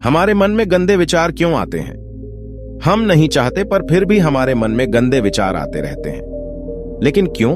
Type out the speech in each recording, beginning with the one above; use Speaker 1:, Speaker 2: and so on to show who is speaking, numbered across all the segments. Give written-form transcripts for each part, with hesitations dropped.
Speaker 1: हमारे मन में गंदे विचार क्यों आते हैं? हम नहीं चाहते पर फिर भी हमारे मन में गंदे विचार आते रहते हैं। लेकिन क्यों?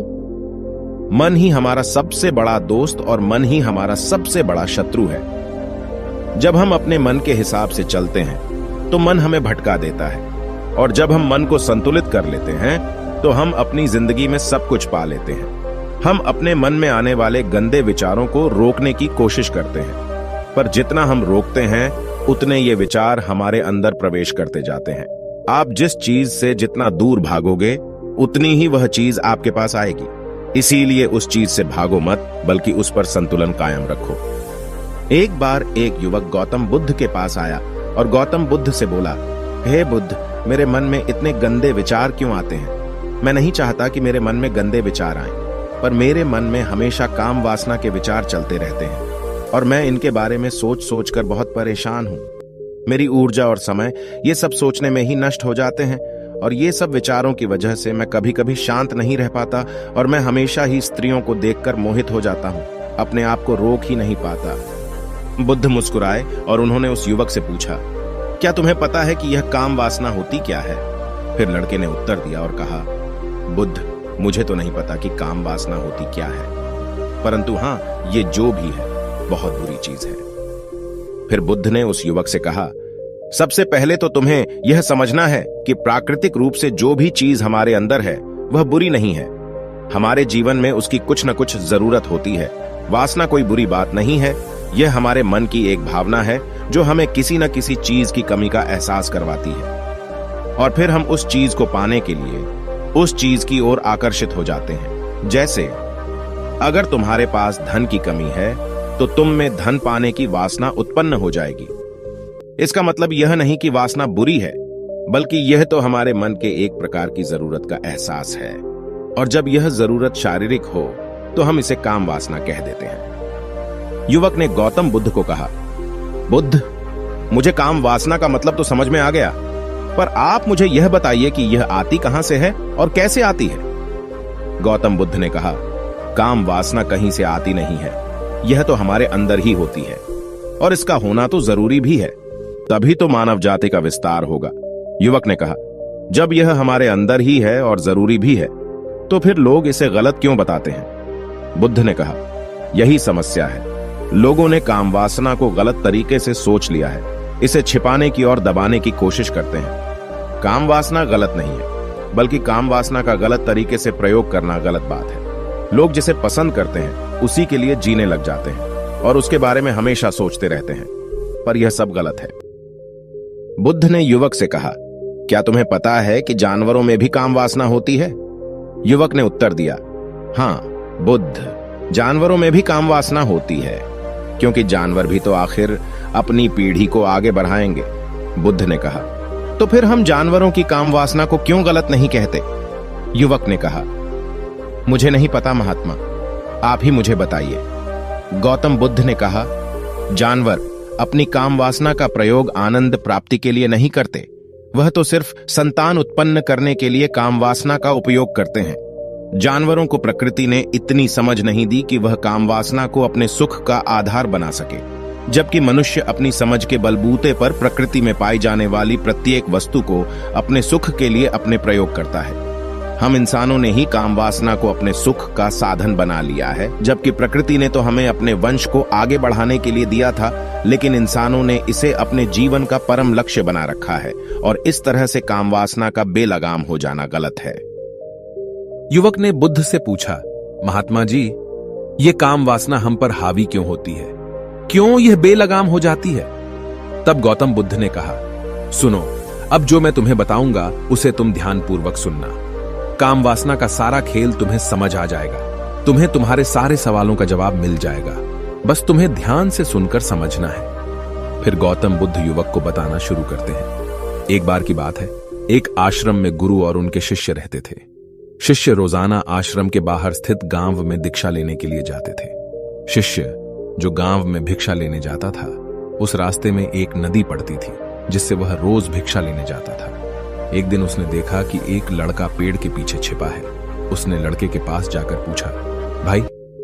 Speaker 1: मन ही हमारा सबसे बड़ा दोस्त और मन ही हमारा सबसे बड़ा शत्रु है। जब हम अपने मन के हिसाब से चलते हैं तो मन हमें भटका देता है, और जब हम मन को संतुलित कर लेते हैं तो हम अपनी जिंदगी में सब कुछ पा लेते हैं। हम अपने मन में आने वाले गंदे विचारों को रोकने की कोशिश करते हैं, पर जितना हम रोकते हैं उतने ये विचार हमारे अंदर प्रवेश करते जाते हैं। आप जिस चीज से जितना दूर भागोगे उतनी ही वह चीज आपके पास आएगी। इसीलिए उस चीज से भागो मत, बल्कि उस पर संतुलन कायम रखो। एक बार एक युवक गौतम बुद्ध के पास आया और गौतम बुद्ध से बोला, हे बुद्ध, मेरे मन में इतने गंदे विचार क्यों आते हैं? मैं नहीं चाहता कि मेरे मन में गंदे विचार आएं, पर मेरे मन में हमेशा काम वासना के विचार चलते रहते हैं और मैं इनके बारे में सोच सोच कर बहुत परेशान हूं। मेरी ऊर्जा और समय ये सब सोचने में ही नष्ट हो जाते हैं, और ये सब विचारों की वजह से मैं कभी कभी शांत नहीं रह पाता और मैं हमेशा ही स्त्रियों को देखकर मोहित हो जाता हूं, अपने आप को रोक ही नहीं पाता। बुद्ध मुस्कुराए और उन्होंने उस युवक से पूछा, क्या तुम्हें पता है कि यह काम वासना होती क्या है? फिर लड़के ने उत्तर दिया और कहा, बुद्ध, मुझे तो नहीं पता कि काम वासना होती क्या है, परंतु हां, ये जो भी है बहुत बुरी चीज है। फिर बुद्ध ने उस युवक से कहा, सबसे पहले तो तुम्हें यह समझना है कि प्राकृतिक रूप से जो भी चीज हमारे अंदर है वह बुरी नहीं है। हमारे जीवन में उसकी कुछ न कुछ जरूरत होती है। वासना कोई बुरी बात नहीं है, यह हमारे मन की एक भावना है जो हमें किसी न किसी चीज की कमी का एहसास करवाती है, और फिर हम उस चीज को पाने के लिए उस चीज की ओर आकर्षित हो जाते हैं। जैसे अगर तुम्हारे पास धन की कमी है तो तुम में धन पाने की वासना उत्पन्न हो जाएगी। इसका मतलब यह नहीं कि वासना बुरी है, बल्कि यह तो हमारे मन के एक प्रकार की जरूरत का एहसास है, और जब यह जरूरत शारीरिक हो तो हम इसे काम वासना कह देते हैं। युवक ने गौतम बुद्ध को कहा, बुद्ध, मुझे काम वासना का मतलब तो समझ में आ गया, पर आप मुझे यह बताइए कि यह आती कहां से है और कैसे आती है? गौतम बुद्ध ने कहा, काम वासना कहीं से आती नहीं है, यह तो हमारे अंदर ही होती है, और इसका होना तो जरूरी भी है, तभी तो मानव जाति का विस्तार होगा। युवक ने कहा, जब यह हमारे अंदर ही है और जरूरी भी है तो फिर लोग इसे गलत क्यों बताते हैं? बुद्ध ने कहा, यही समस्या है। लोगों ने काम वासना को गलत तरीके से सोच लिया है, इसे छिपाने की और दबाने की कोशिश करते हैं। काम वासना गलत नहीं है, बल्कि काम वासना का गलत तरीके से प्रयोग करना गलत बात है। लोग जिसे पसंद करते हैं उसी के लिए जीने लग जाते हैं और उसके बारे में हमेशा सोचते रहते हैं, पर यह सब गलत है। बुद्ध ने युवक से कहा, क्या तुम्हें पता है कि जानवरों में भी काम वासना होती है? युवक ने उत्तर दिया, हां बुद्ध, जानवरों में भी काम वासना होती है, क्योंकि जानवर भी तो आखिर अपनी पीढ़ी को आगे बढ़ाएंगे। बुद्ध ने कहा, तो फिर हम जानवरों की काम वासना को क्यों गलत नहीं कहते? युवक ने कहा, मुझे नहीं पता महात्मा, आप ही मुझे बताइए। गौतम बुद्ध ने कहा, जानवर अपनी काम वासना का प्रयोग आनंद प्राप्ति के लिए नहीं करते, वह तो सिर्फ संतान उत्पन्न करने के लिए काम वासना का उपयोग करते हैं। जानवरों को प्रकृति ने इतनी समझ नहीं दी कि वह काम वासना को अपने सुख का आधार बना सके, जबकि मनुष्य अपनी समझ के बलबूते पर प्रकृति में पाई जाने वाली प्रत्येक वस्तु को अपने सुख के लिए अपने प्रयोग करता है। हम इंसानों ने ही काम वासना को अपने सुख का साधन बना लिया है, जबकि प्रकृति ने तो हमें अपने वंश को आगे बढ़ाने के लिए दिया था, लेकिन इंसानों ने इसे अपने जीवन का परम लक्ष्य बना रखा है, और इस तरह से काम वासना का बेलगाम हो जाना गलत है।
Speaker 2: युवक ने बुद्ध से पूछा, महात्मा जी, ये काम वासना हम पर हावी क्यों होती है? क्यों यह बेलगाम हो जाती है? तब गौतम बुद्ध ने कहा, सुनो, अब जो मैं तुम्हें बताऊंगा उसे तुम ध्यानपूर्वक सुनना। काम वासना का सारा खेल तुम्हें समझ आ जाएगा, तुम्हें तुम्हारे सारे सवालों का जवाब मिल जाएगा, बस तुम्हें ध्यान से सुनकर समझना है। फिर गौतम बुद्ध युवक को बताना शुरू करते हैं। एक बार की बात है, एक आश्रम में गुरु और उनके शिष्य रहते थे। शिष्य रोजाना आश्रम के बाहर स्थित गांव में दीक्षा लेने के लिए जाते थे। शिष्य जो गांव में भिक्षा लेने जाता था, उस रास्ते में एक नदी पड़ती थी जिससे वह रोज भिक्षा लेने जाता था। एक दिन उसने देखा कि एक लड़का पेड़ के पीछे छिपा है। उसने लड़के के पास जाकर पूछा, भाई,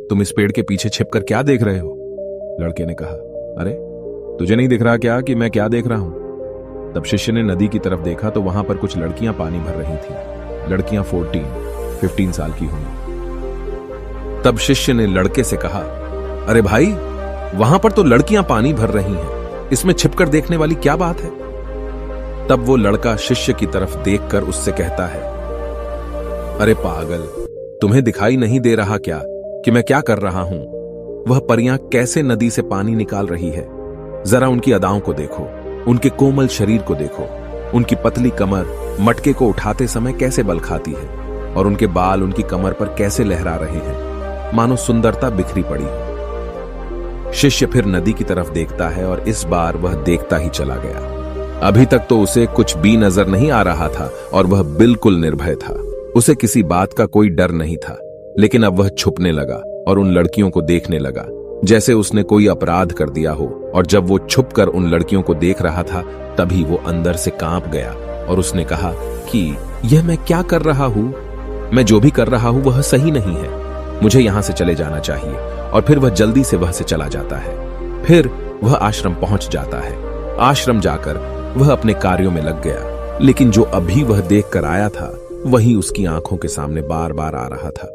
Speaker 2: तुम इस पेड़ के पीछे छिपकर क्या देख रहे हो? लड़के ने कहा, अरे तुझे नहीं दिख रहा क्या कि मैं क्या देख रहा हूं? तब शिष्य ने नदी की तरफ देखा तो वहां पर कुछ लड़कियां पानी भर रही थी। लड़कियां 15 साल की होंगी। तब शिष्य ने लड़के से कहा, अरे भाई, वहां पर तो लड़कियां पानी भर रही हैं, इसमें छिपकर देखने वाली क्या बात है? तब वो लड़का शिष्य की तरफ देखकर उससे कहता है, अरे पागल, तुम्हें दिखाई नहीं दे रहा क्या कि मैं क्या कर रहा हूं? वह परियां कैसे नदी से पानी निकाल रही है। जरा उनकी अदाओं को देखो, उनके कोमल शरीर को देखो, उनकी पतली कमर मटके को उठाते समय कैसे बल खाती है, और उनके बाल उनकी कमर पर कैसे लहरा रहे हैं, मानो सुंदरता बिखरी पड़ी हो। शिष्य फिर नदी की तरफ देखता है और इस बार वह देखता ही चला गया। अभी तक तो उसे कुछ भी नजर नहीं आ रहा था और वह बिल्कुल निर्भय था। उसे किसी बात का कोई डर नहीं था, लेकिन अब वह छुपने लगा और उन लड़कियों को देखने लगा जैसे उसने कोई अपराध कर दिया हो। और जब वो छुपकर उन लड़कियों को देख रहा था तभी वो अंदर से कांप गया और उसने कहा कि यह मैं क्या कर रहा हूं? मैं जो भी कर रहा हूं वह सही नहीं है, मुझे यहां से चले जाना चाहिए। और फिर वह जल्दी से वह से चला जाता है। फिर वह आश्रम पहुंच जाता है। आश्रम जाकर वह अपने कार्यों में लग गया, लेकिन जो अभी वह देख कर आया था वही उसकी आंखों के सामने बार बार आ रहा था।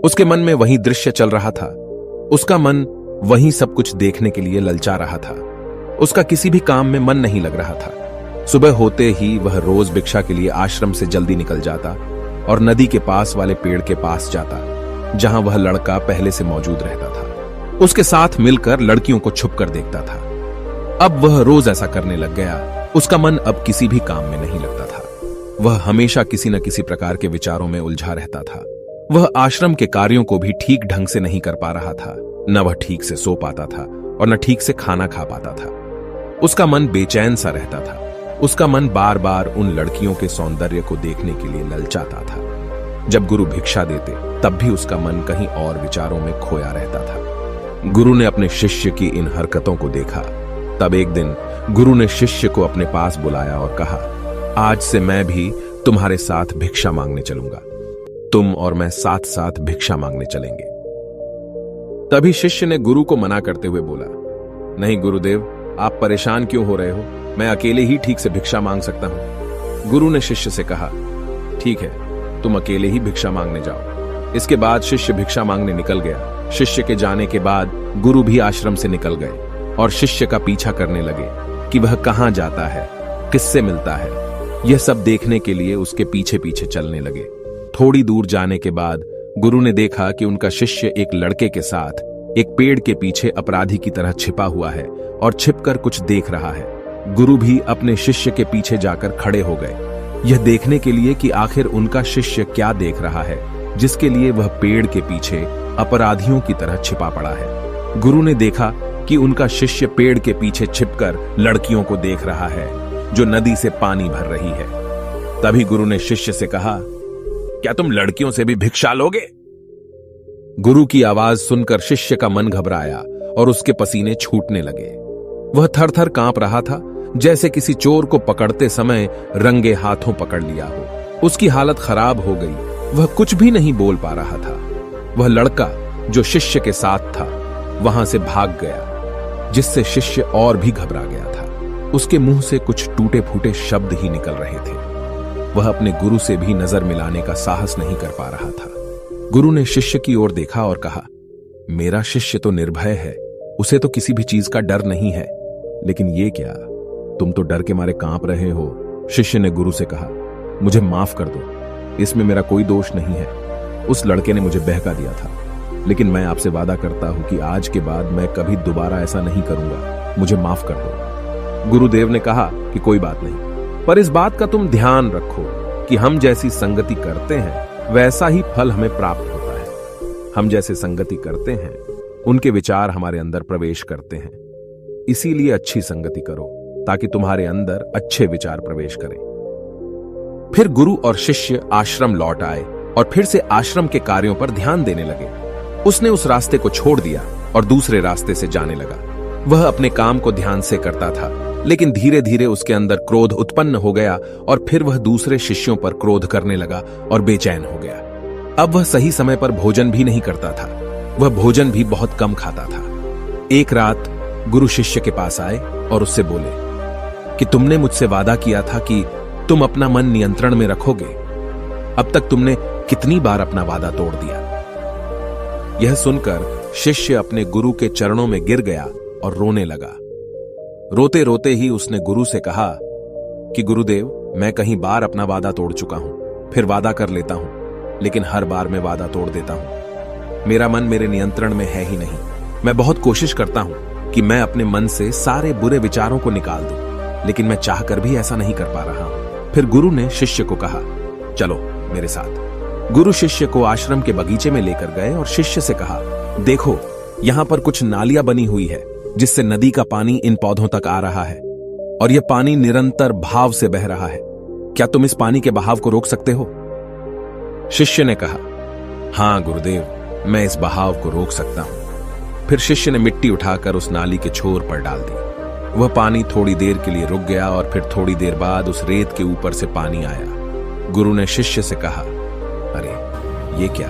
Speaker 2: उसके मन में वही दृश्य चल रहा था। उसका मन वही सब कुछ देखने के लिए ललचा रहा था। उसका किसी भी काम में मन नहीं लग रहा था। सुबह होते ही वह रोज भिक्षा के लिए आश्रम से जल्दी निकल जाता और नदी के पास वाले पेड़ के पास जाता जहां वह लड़का पहले से मौजूद रहता था। उसके साथ मिलकर लड़कियों को छुपकर देखता था। अब वह रोज ऐसा करने लग गया। उसका मन अब किसी भी काम में नहीं लगता था। वह हमेशा किसी न किसी प्रकार के विचारों में उलझा रहता था। वह आश्रम के कार्यों को भी ठीक ढंग से नहीं कर पा रहा था। न वह ठीक से सो पाता था और न ठीक से खाना खा पाता था। उसका मन बेचैन सा रहता था। उसका मन बार बार उन लड़कियों के सौंदर्य को देखने के लिए ललचाता था। जब गुरु भिक्षा देते तब भी उसका मन कहीं और विचारों में खोया रहता था। गुरु ने अपने शिष्य की इन हरकतों को देखा। तब एक दिन गुरु ने शिष्य को अपने पास बुलाया और कहा, आज से मैं भी तुम्हारे साथ भिक्षा मांगने चलूंगा। तुम और मैं साथ साथ भिक्षा मांगने चलेंगे। तभी शिष्य ने गुरु को मना करते हुए बोला, नहीं गुरुदेव, आप परेशान क्यों हो रहे हो? मैं अकेले ही ठीक से भिक्षा मांग सकता हूं। गुरु ने शिष्य से कहा, ठीक है, तुम अकेले ही भिक्षा मांगने जाओ। इसके बाद शिष्य भिक्षा मांगने निकल गया। शिष्य के जाने के बाद गुरु भी आश्रम से निकल गए और शिष्य का पीछा करने लगे कि वह कहां जाता है, किससे मिलता है। यह सब देखने के लिए उसके पीछे पीछे चलने लगे। थोड़ी दूर जाने के बाद गुरु ने देखा कि उनका शिष्य एक लड़के के साथ एक पेड़ के पीछे अपराधी की तरह छिपा हुआ है और छिपकर कुछ देख रहा है। गुरु भी अपने शिष्य के पीछे जाकर खड़े हो गए, यह देखने के लिए कि आखिर उनका शिष्य क्या देख रहा है जिसके लिए वह पेड़ के पीछे अपराधियों की तरह छिपा पड़ा है। गुरु ने देखा कि उनका शिष्य पेड़ के पीछे छिपकर लड़कियों को देख रहा है जो नदी से पानी भर रही है। तभी गुरु ने शिष्य से कहा, क्या तुम लड़कियों से भी भिक्षा लोगे? गुरु की आवाज सुनकर शिष्य का मन घबराया और उसके पसीने छूटने लगे। वह थर थर कांप रहा था, जैसे किसी चोर को पकड़ते समय रंगे हाथों पकड़ लिया हो। उसकी हालत खराब हो गई। वह कुछ भी नहीं बोल पा रहा था। वह लड़का जो शिष्य के साथ था वहां से भाग गया, जिससे शिष्य और भी घबरा गया था। उसके मुंह से कुछ टूटे फूटे शब्द ही निकल रहे थे। वह अपने गुरु से भी नजर मिलाने का साहस नहीं कर पा रहा था। गुरु ने शिष्य की ओर देखा और कहा, मेरा शिष्य तो निर्भय है, उसे तो किसी भी चीज का डर नहीं है, लेकिन ये क्या, तुम तो डर के मारे कांप रहे हो। शिष्य ने गुरु से कहा, मुझे माफ कर दो, इसमें मेरा कोई दोष नहीं है। उस लड़के ने मुझे बहका दिया था, लेकिन मैं आपसे वादा करता हूं कि आज के बाद मैं कभी दोबारा ऐसा नहीं करूंगा। मुझे माफ कर दो। गुरुदेव ने कहा कि कोई बात नहीं, पर इस बात का तुम ध्यान रखो कि हम जैसी संगति करते हैं वैसा ही फल हमें प्राप्त होता है। हम जैसे संगति करते हैं उनके विचार हमारे अंदर प्रवेश करते हैं। इसीलिए अच्छी संगति करो ताकि तुम्हारे अंदर अच्छे विचार प्रवेश करें। फिर गुरु और शिष्य आश्रम लौट आए और फिर से आश्रम के कार्यों पर ध्यान देने लगे। उसने उस रास्ते को छोड़ दिया और दूसरे रास्ते से जाने लगा। वह अपने काम को ध्यान से करता था, लेकिन धीरे धीरे उसके अंदर क्रोध उत्पन्न हो गया और फिर वह दूसरे शिष्यों पर क्रोध करने लगा और बेचैन हो गया। अब वह सही समय पर भोजन भी नहीं करता था। वह भोजन भी बहुत कम खाता था। एक रात गुरु शिष्य के पास आए और उससे बोले कि तुमने मुझसे वादा किया था कि तुम अपना मन नियंत्रण में रखोगे। अब तक तुमने कितनी बार अपना वादा तोड़ दिया। यह सुनकर शिष्य अपने गुरु के चरणों में गिर गया और रोने लगा। रोते रोते ही उसने गुरु से कहा कि गुरुदेव, मैं कई बार अपना वादा तोड़ चुका हूं, फिर वादा कर लेता हूं, लेकिन हर बार मैं वादा तोड़ देता हूं। मेरा मन मेरे नियंत्रण में है ही नहीं। मैं बहुत कोशिश करता हूं कि मैं अपने मन से सारे बुरे विचारों को निकाल दूं, लेकिन मैं चाहकर भी ऐसा नहीं कर पा रहा हूं। फिर गुरु ने शिष्य को कहा, चलो मेरे साथ। गुरु शिष्य को आश्रम के बगीचे में लेकर गए और शिष्य से कहा, देखो यहां पर कुछ नालियां बनी हुई है जिससे नदी का पानी इन पौधों तक आ रहा है, और यह पानी निरंतर भाव से बह रहा है। क्या तुम इस पानी के बहाव को रोक सकते हो? शिष्य ने कहा, हां गुरुदेव, मैं इस बहाव को रोक सकता हूं। फिर शिष्य ने मिट्टी उठाकर उस नाली के छोर पर डाल दी। वह पानी थोड़ी देर के लिए रुक गया और फिर थोड़ी देर बाद उस रेत के ऊपर से पानी आया। गुरु ने शिष्य से कहा, अरे ये क्या,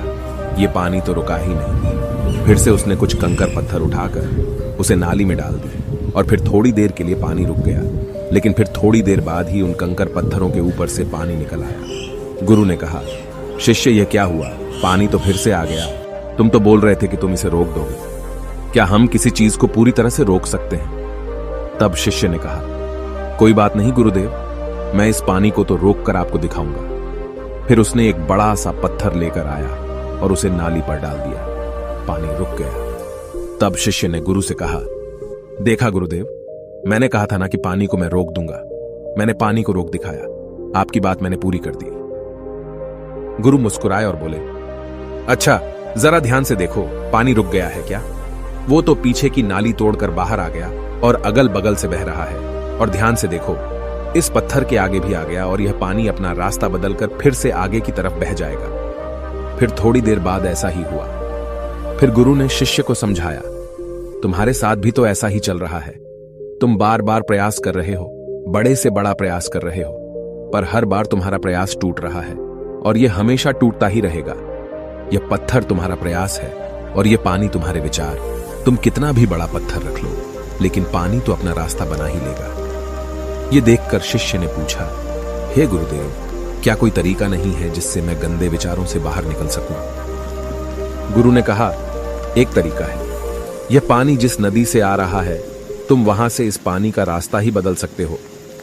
Speaker 2: ये पानी तो रुका ही नहीं। फिर से उसने कुछ कंकर पत्थर उठाकर उसे नाली में डाल दी और फिर थोड़ी देर के लिए पानी रुक गया, लेकिन फिर थोड़ी देर बाद ही उन कंकर पत्थरों के ऊपर से पानी निकल आया। गुरु ने कहा, शिष्य यह क्या हुआ? पानी तो फिर से आ गया। तुम तो बोल रहे थे कि तुम इसे रोक दोगे। क्या हम किसी चीज को पूरी तरह से रोक सकते हैं? तब शिष्य ने कहा, कोई बात नहीं गुरुदेव, मैं इस पानी को तो रोक कर आपको दिखाऊंगा। फिर उसने एक बड़ा सा पत्थर लेकर आया और उसे नाली पर डाल दिया। पानी रुक गया। तब शिष्य ने गुरु से कहा, देखा गुरुदेव, मैंने कहा था ना कि पानी को मैं रोक दूंगा। मैंने पानी को रोक दिखाया। आपकी बात मैंने पूरी कर दी। गुरु मुस्कुराए और बोले, अच्छा जरा ध्यान से देखो, पानी रुक गया है क्या? वो तो पीछे की नाली तोड़कर बाहर आ गया और अगल बगल से बह रहा है। और ध्यान से देखो, इस पत्थर के आगे भी आ गया और यह पानी अपना रास्ता बदलकर फिर से आगे की तरफ बह जाएगा। फिर थोड़ी देर बाद ऐसा ही हुआ। फिर गुरु ने शिष्य को समझाया, तुम्हारे साथ भी तो ऐसा ही चल रहा है। तुम बार बार प्रयास कर रहे हो, बड़े से बड़ा प्रयास कर रहे हो, पर हर बार तुम्हारा प्रयास टूट रहा है और यह हमेशा टूटता ही रहेगा। यह पत्थर तुम्हारा प्रयास है और यह पानी तुम्हारे विचार। तुम कितना भी बड़ा पत्थर रख लो, लेकिन पानी तो अपना रास्ता बना ही लेगा। यह देखकर शिष्य ने पूछा, हे गुरुदेव, क्या कोई तरीका नहीं है जिससे मैं गंदे विचारों से बाहर निकल सकूं? गुरु ने कहा, एक तरीका है। यह पानी जिस नदी से आ रहा है, तुम वहां से इस पानी का रास्ता ही बदल सकते हो।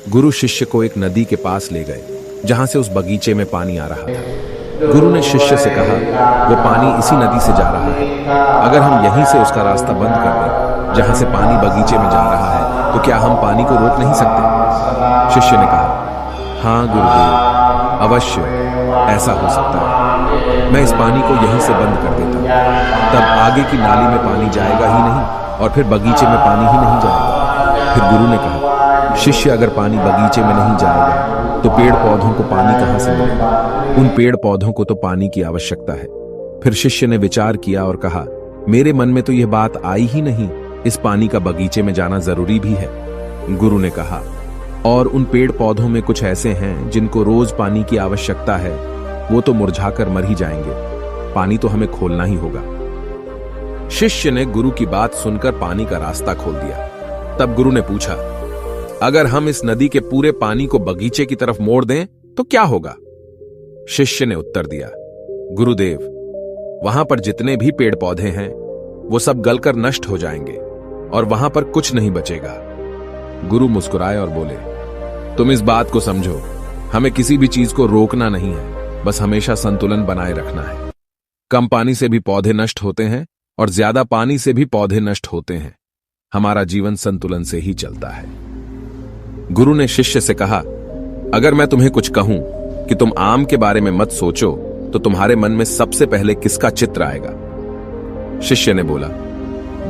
Speaker 2: गुरु शिष्य को एक नदी के पास ले गए जहां से उस बगीचे में पानी आ रहा था। गुरु ने शिष्य से कहा, वो पानी इसी नदी से जा रहा है। अगर हम यहीं से उसका रास्ता बंद कर दें जहां से पानी बगीचे में जा रहा है, तो क्या हम पानी को रोक नहीं सकते? शिष्य ने कहा, हाँ गुरुदेव, अवश्य ऐसा हो सकता है। मैं इस पानी को यहीं से बंद कर देता हूं। तब आगे की नाली में पानी जाएगा ही नहीं और फिर बगीचे में पानी ही नहीं जाएगा। फिर गुरु ने कहा, शिष्य अगर पानी बगीचे में नहीं जाएगा तो पेड़ पौधों को पानी कहां से मिलेगा? उन पेड़ पौधों को तो पानी की आवश्यकता है। फिर शिष्य ने विचार किया और कहा, मेरे मन में तो यह बात आई ही नहीं, इस पानी का बगीचे में जाना जरूरी भी है। गुरु ने कहा, और उन पेड़ पौधों में कुछ ऐसे हैं जिनको रोज पानी की आवश्यकता है, वो तो मुरझाकर मर ही जाएंगे। पानी तो हमें खोलना ही होगा। शिष्य ने गुरु की बात सुनकर पानी का रास्ता खोल दिया। तब गुरु ने पूछा, अगर हम इस नदी के पूरे पानी को बगीचे की तरफ मोड़ दें तो क्या होगा? शिष्य ने उत्तर दिया, गुरुदेव, वहां पर जितने भी पेड़ पौधे हैं वो सब गलकर नष्ट हो जाएंगे और वहां पर कुछ नहीं बचेगा। गुरु मुस्कुराए और बोले, तुम इस बात को समझो, हमें किसी भी चीज को रोकना नहीं है, बस हमेशा संतुलन बनाए रखना है। कम पानी से भी पौधे नष्ट होते हैं और ज्यादा पानी से भी पौधे नष्ट होते हैं। हमारा जीवन संतुलन से ही चलता है। गुरु ने शिष्य से कहा, अगर मैं तुम्हें कुछ कहूं कि तुम आम के बारे में मत सोचो, तो तुम्हारे मन में सबसे पहले किसका चित्र आएगा? शिष्य ने बोला,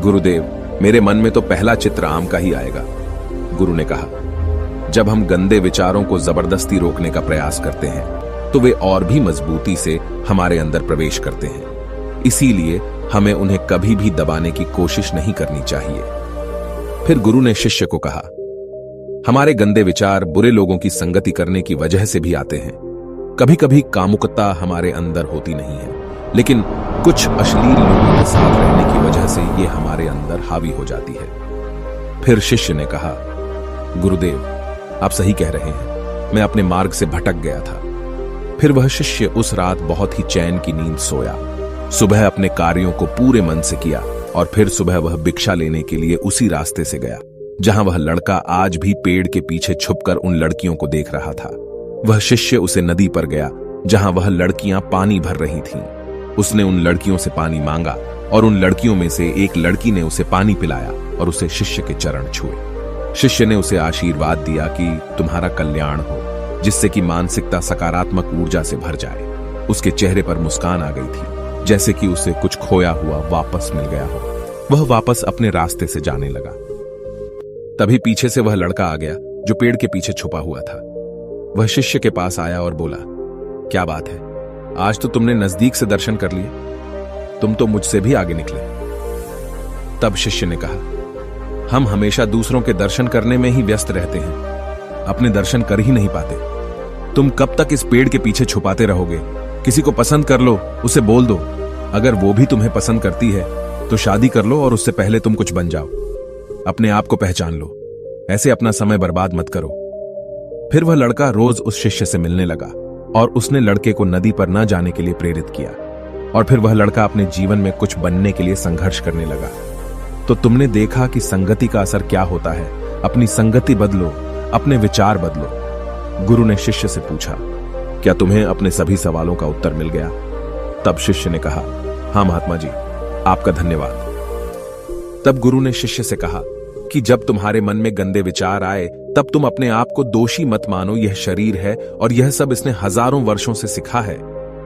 Speaker 2: गुरुदेव, मेरे मन में तो पहला चित्र आम का ही आएगा। गुरु ने कहा, जब हम गंदे विचारों को जबरदस्ती रोकने का प्रयास करते हैं तो वे और भी मजबूती से हमारे अंदर प्रवेश करते हैं। इसीलिए हमें उन्हें कभी भी दबाने की कोशिश नहीं करनी चाहिए। फिर गुरु ने शिष्य को कहा, हमारे गंदे विचार बुरे लोगों की संगति करने की वजह से भी आते हैं। कभी कभी कामुकता हमारे अंदर होती नहीं है, लेकिन कुछ अश्लील लोगों के साथ रहने की वजह से ये हमारे अंदर हावी हो जाती है। फिर शिष्य ने कहा, गुरुदेव, आप सही कह रहे हैं, मैं अपने मार्ग से भटक गया था। फिर वह शिष्य उस रात बहुत ही चैन की नींद सोया। सुबह अपने कार्यों को पूरे मन से किया और फिर सुबह वह भिक्षा लेने के लिए उसी रास्ते से गया जहां वह लड़का आज भी पेड़ के पीछे छुपकर उन लड़कियों को देख रहा था। वह शिष्य उसे नदी पर गया जहां वह लड़कियां पानी भर रही थीं। उसने उन लड़कियों से पानी मांगा और उन लड़कियों में से एक लड़की ने उसे पानी पिलाया और उसे शिष्य के चरण छुए। शिष्य ने उसे आशीर्वाद दिया कि तुम्हारा कल्याण हो, जिससे कि मानसिकता सकारात्मक ऊर्जा से भर जाए। उसके चेहरे पर मुस्कान आ गई थी, जैसे कि उसे कुछ खोया हुआ वापस मिल गया हो। वह वापस अपने रास्ते से जाने लगा। तभी पीछे से वह लड़का आ गया जो पेड़ के पीछे छुपा हुआ था। वह शिष्य के पास आया और बोला, क्या बात है, आज तो तुमने नजदीक से दर्शन कर लिए, तुम तो मुझसे भी आगे निकले। तब शिष्य ने कहा, हम हमेशा दूसरों के दर्शन करने में ही व्यस्त रहते हैं, अपने दर्शन कर ही नहीं पाते। तुम कब तक इस पेड़ के पीछे छुपाते रहोगे? किसी को पसंद कर लो, उसे बोल दो। अगर वो भी तुम्हें पसंद करती है तो शादी कर लो और उससे पहले तुम कुछ बन जाओ। अपने आप को पहचान लो, ऐसे अपना समय बर्बाद मत करो। फिर वह लड़का रोज उस शिष्य से मिलने लगा और उसने लड़के को नदी पर न जाने के लिए प्रेरित किया। और फिर वह लड़का अपने जीवन में कुछ बनने के लिए संघर्ष करने लगा। तो तुमने देखा कि संगति का असर क्या होता है। अपनी संगति बदलो, अपने विचार बदलो। गुरु ने शिष्य से पूछा, क्या तुम्हें अपने सभी सवालों का उत्तर मिल गया? तब शिष्य ने कहा, हाँ महात्मा जी, आपका धन्यवाद। तब गुरु ने शिष्य से कहा कि जब तुम्हारे मन में गंदे विचार आए तब तुम अपने आप को दोषी मत मानो। यह शरीर है और यह सब इसने हजारों वर्षों से सीखा है।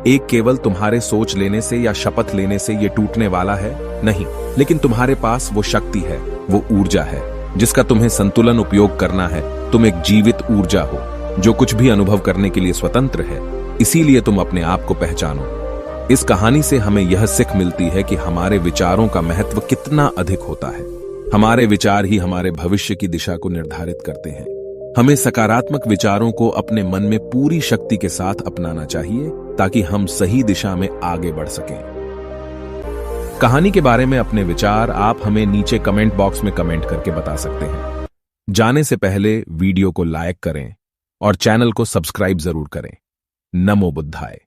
Speaker 2: एक केवल तुम्हारे सोच लेने से या शपथ लेने से यह टूटने वाला है नहीं, लेकिन तुम्हारे पास वो शक्ति है, वो ऊर्जा है जिसका तुम्हें संतुलन उपयोग करना है। तुम एक जीवित ऊर्जा हो जो कुछ भी अनुभव करने के लिए स्वतंत्र है। इसीलिए तुम अपने आप को पहचानो। इस कहानी से हमें यह सीख मिलती है कि हमारे विचारों का महत्व कितना अधिक होता है। हमारे विचार ही हमारे भविष्य की दिशा को निर्धारित करते हैं। हमें सकारात्मक विचारों को अपने मन में पूरी शक्ति के साथ अपनाना चाहिए ताकि हम सही दिशा में आगे बढ़ सकें। कहानी के बारे में अपने विचार आप हमें नीचे कमेंट बॉक्स में कमेंट करके बता सकते हैं। जाने से पहले वीडियो को लाइक करें और चैनल को सब्सक्राइब जरूर करें। नमो बुद्धाय।